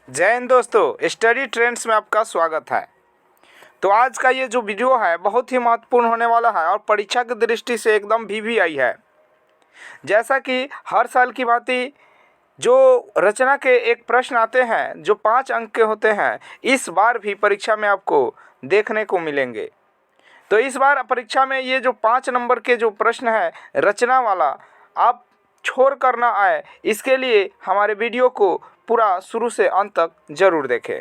जय हिंद दोस्तों, study trends में आपका स्वागत है। तो आज का ये जो वीडियो है बहुत ही महत्वपूर्ण होने वाला है और परीक्षा की दृष्टि से एकदम वीवीआई है। जैसा कि हर साल की भांति जो रचना के एक प्रश्न आते हैं जो 5 अंक के होते हैं, इस बार भी परीक्षा में आपको देखने को मिलेंगे। तो इस बार परीक्षा में ये जो 5 नंबर के जो प्रश्न है रचना वाला, आप छोड़ कर ना आए, इसके लिए हमारे वीडियो को पूरा शुरू से अंत तक ज़रूर देखें।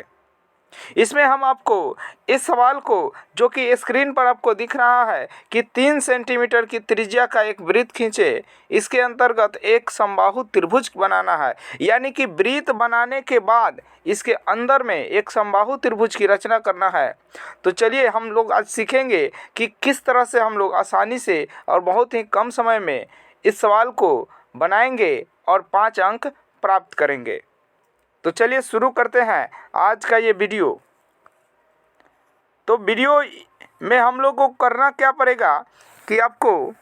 इसमें हम आपको इस सवाल को, जो कि स्क्रीन पर आपको दिख रहा है कि 3 सेंटीमीटर की त्रिज्या का एक वृत्त खींचे, इसके अंतर्गत एक समबाहु त्रिभुज बनाना है। यानी कि वृत्त बनाने के बाद इसके अंदर में एक समबाहु त्रिभुज की रचना करना है। तो चलिए हम लोग आज सीखेंगे कि किस तरह से हम लोग आसानी से और बहुत ही कम समय में इस सवाल को बनाएंगे और 5 अंक प्राप्त करेंगे। तो चलिए शुरू करते हैं आज का ये वीडियो। तो वीडियो में हम लोग को करना क्या पड़ेगा कि आपको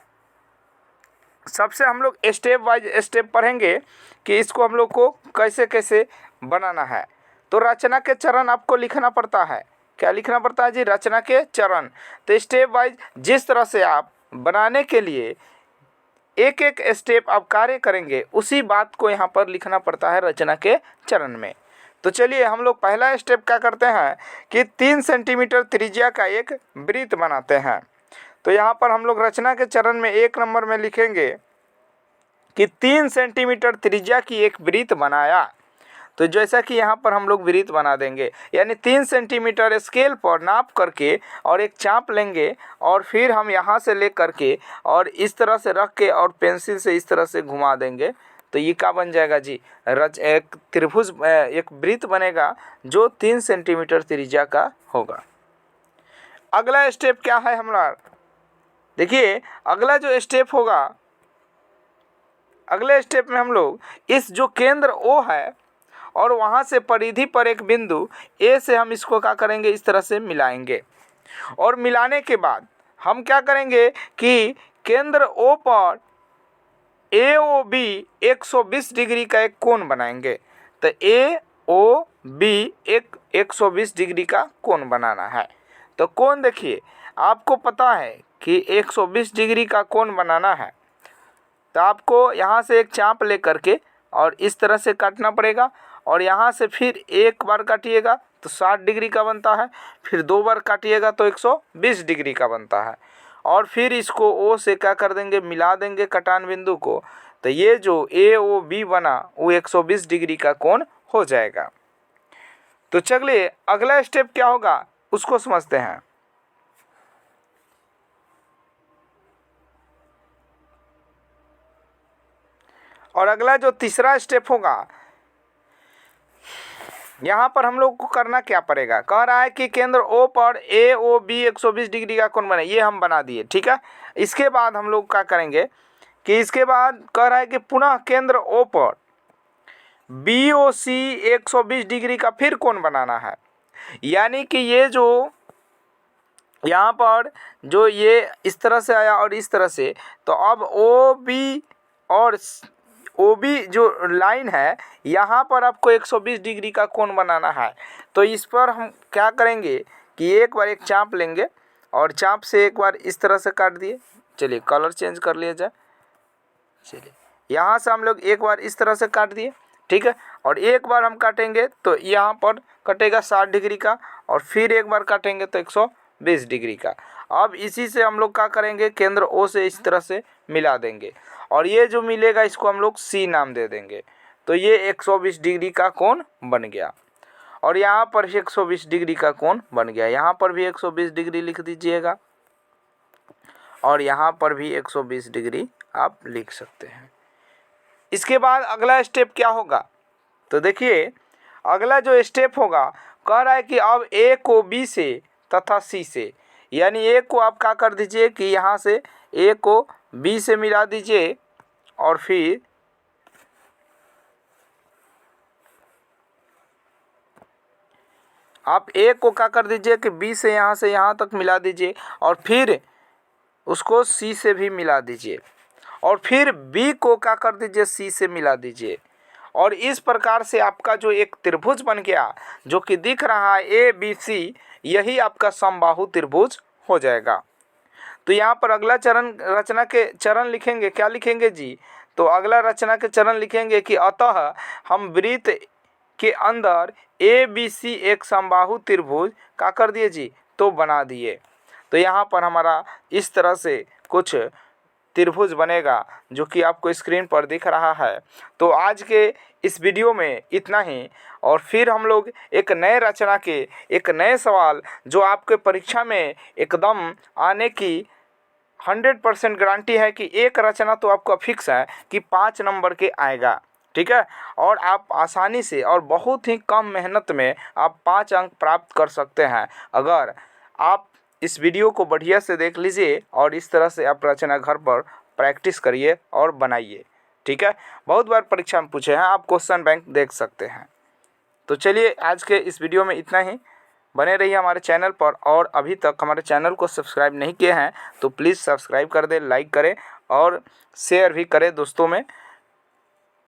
सबसे हम लोग स्टेप बाय स्टेप पढ़ेंगे कि इसको हम लोग को कैसे कैसे बनाना है। तो रचना के चरण आपको लिखना पड़ता है। क्या लिखना पड़ता है जी? रचना के चरण। तो स्टेप वाइज जिस तरह से आप बनाने के लिए एक एक स्टेप आप कार्य करेंगे, उसी बात को यहाँ पर लिखना पड़ता है रचना के चरण में। तो चलिए हम लोग पहला स्टेप क्या करते हैं कि 3 सेंटीमीटर त्रिज्या का एक वृत्त बनाते हैं। तो यहाँ पर हम लोग रचना के चरण में 1 नंबर में लिखेंगे कि 3 सेंटीमीटर त्रिज्या की एक वृत्त बनाया। तो जैसा कि यहाँ पर हम लोग वृत्त बना देंगे, यानी 3 सेंटीमीटर स्केल पर नाप करके और एक चाप लेंगे और फिर हम यहाँ से ले करके और इस तरह से रख के और पेंसिल से इस तरह से घुमा देंगे। तो ये क्या बन जाएगा जी? एक त्रिभुज, एक वृत्त बनेगा जो 3 सेंटीमीटर त्रिज्या का होगा। अगला स्टेप क्या है हमारा? देखिए अगला जो स्टेप होगा, अगले स्टेप में हम लोग इस जो केंद्र O है और वहाँ से परिधि पर एक बिंदु A से हम इसको क्या करेंगे, इस तरह से मिलाएंगे। और मिलाने के बाद हम क्या करेंगे कि केंद्र O पर AOB 120 डिग्री का एक कोण बनाएंगे। तो AOB एक 120 डिग्री का कोण बनाना है। तो कोण देखिए, आपको पता है कि 120 डिग्री का कोण बनाना है, तो आपको यहाँ से एक चाप ले करके और इस तरह से काटना पड़ेगा। और यहाँ से फिर एक बार काटिएगा तो 60 डिग्री का बनता है, फिर 2 बार काटिएगा तो 120 डिग्री का बनता है। और फिर इसको O से क्या कर देंगे, मिला देंगे कटान बिंदु को। तो ये जो AOB बना वो 120 डिग्री का कोण हो जाएगा। तो चलिए अगला स्टेप क्या होगा उसको समझते हैं। और अगला जो तीसरा स्टेप होगा, यहाँ पर हम लोग को करना क्या पड़ेगा? कह रहा है कि केंद्र O पर AOB 120 डिग्री का कोण बने, ये हम बना दिए, ठीक है। इसके बाद हम लोग क्या करेंगे कि इसके बाद कह रहा है कि पुनः केंद्र O पर BOC 120 डिग्री का फिर कोण बनाना है। यानी कि ये जो यहाँ पर जो ये इस तरह से आया और इस तरह से, तो अब OB और OB जो लाइन है यहाँ पर आपको 120 डिग्री का कोण बनाना है। तो इस पर हम क्या करेंगे कि एक बार एक चाप लेंगे और चाप से एक बार इस तरह से काट दिए। चलिए कलर चेंज कर लिया जाए। चलिए यहाँ से हम लोग एक बार इस तरह से काट दिए, ठीक है। और एक बार हम काटेंगे तो यहाँ पर कटेगा 60 डिग्री का, और फिर एक बार काटेंगे तो 120 डिग्री का। अब इसी से हम लोग क्या करेंगे, केंद्र O से इस तरह से मिला देंगे और ये जो मिलेगा इसको हम लोग C नाम दे देंगे। तो ये 120 डिग्री का कोण बन गया। और यहाँ पर 120 डिग्री का कोण बन गया। यहाँ पर भी 120 डिग्री लिख दीजिएगा और यहाँ पर भी 120 डिग्री आप लिख सकते हैं। इसके बाद अगला स्टेप क्या होगा? तो देखिए अगला जो स्टेप होगा, कह रहा है कि अब A को B से तथा C से, यानी A को आप क्या कर दीजिए कि यहाँ से A को B से मिला दीजिए और फिर आप A को क्या कर दीजिए कि B से यहाँ तक मिला दीजिए और फिर उसको C से भी मिला दीजिए और फिर B को क्या कर दीजिए, C से मिला दीजिए और इस प्रकार से आपका जो एक त्रिभुज बन गया जो कि दिख रहा है ABC, यही आपका समबाहु त्रिभुज हो जाएगा। तो यहाँ पर अगला चरण रचना के चरण लिखेंगे, क्या लिखेंगे जी? तो अगला रचना के चरण लिखेंगे कि अतः हम वृत्त के अंदर ABC एक समबाहु त्रिभुज क्या कर दिए जी? तो बना दिए। तो यहाँ पर हमारा इस तरह से कुछ त्रिभुज बनेगा जो कि आपको स्क्रीन पर दिख रहा है। तो आज के इस वीडियो में इतना ही, और फिर हम लोग एक नए रचना के एक नए सवाल जो आपके परीक्षा में एकदम आने की 100% गारंटी है कि एक रचना तो आपका फिक्स है कि 5 नंबर के आएगा, ठीक है। और आप आसानी से और बहुत ही कम मेहनत में आप 5 अंक प्राप्त कर सकते हैं अगर आप इस वीडियो को बढ़िया से देख लीजिए और इस तरह से आप रचना घर पर प्रैक्टिस करिए और बनाइए, ठीक है। बहुत बार परीक्षा में पूछे हैं, आप क्वेश्चन बैंक देख सकते हैं। तो चलिए आज के इस वीडियो में इतना ही। बने रहिए हमारे चैनल पर, और अभी तक हमारे चैनल को सब्सक्राइब नहीं किए हैं तो प्लीज़ सब्सक्राइब कर दें, लाइक करें और शेयर भी करें दोस्तों में।